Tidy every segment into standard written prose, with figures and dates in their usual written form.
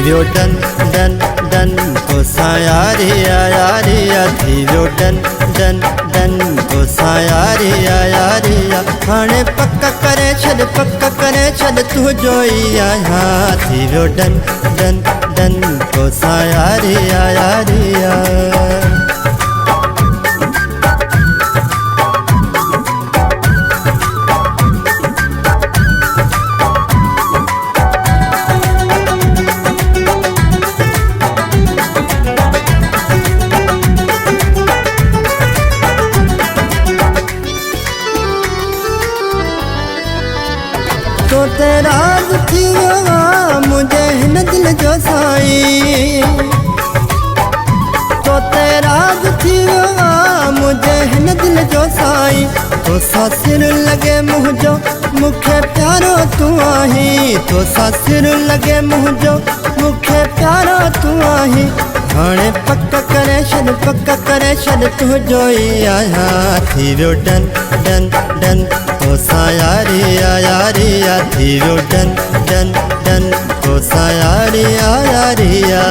वियो done done done तोसां यारिया यारिया थी वियो डन डन डन तोसां यारिया यारिया हाणे पक करे छॾ तुंहिंजो ई आहियां थी वियो डन डन डन तोसां यारिया यारिया। तो तेरा थी मुझे हिन दिल जो साईं, तो तेरा थी मुझे हिन दिल जो साईं, तो सा सिर लगे मुझो मुखे प्यारो तू आहीं, तो सा सिर लगे मुझो मुखे प्यारो तू आहीं। हाणे पक करे छॾ तुंहिंजो ई आहियां थी वियो डन डन डन तोसां यारिया यारिया थी वियो डन डन डन तोसां यारिया यारिया।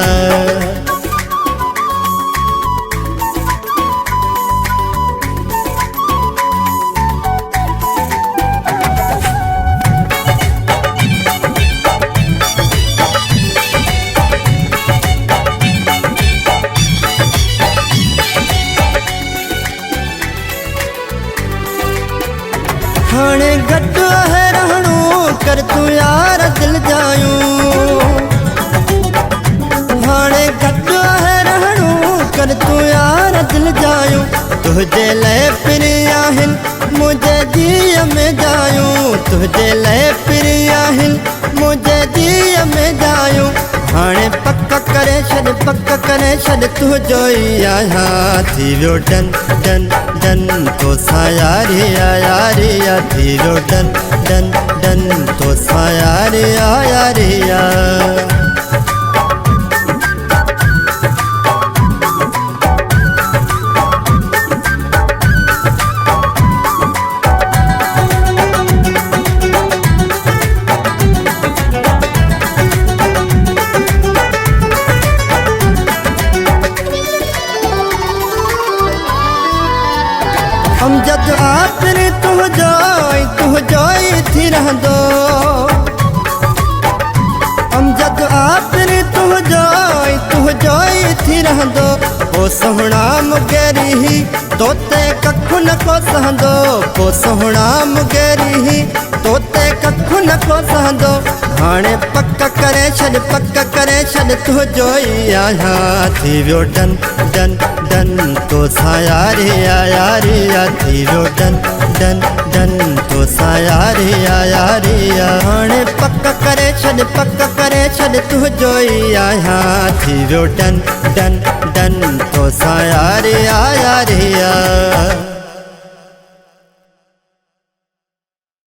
हाणे गड्डो है रहणो कर तू यार दिल जायूं, हाणे गड्डो है रहणो कर तू यार दिल जायूं, तुझे लय फिरी आहिन मुझे जीअ में जायूं, तुझे लय फिरी आहिन मुझे जीअ में जायूं। हाणे पक करे छॾ तुंहिंजो ई आहियां थी वियो डन डन डन तोसां यारिया यारिया थी वियो डन डन डन तोसां यारिया यारिया। हम जद आखिरी तुझो ही थी रहंदो, हम जद आखिरी तुझो ही थी रहंदो, ओ सोहणा मुगेरी ही तोते कखु न को सहंदो, ओ सोहणा मुगेरी ही तोते कखु न को सहंदो। हाणे पक करे छॾ तुंहिंजो ई आहियां थी वियो डन डन डन तोसां यारिया यारिया थी वियो डन डन डन तोसां यारिया यारिया। हाणे पक करे छॾ तुंहिंजो ई आहियां थी वियो डन डन डन तोसां यारिया यारिया।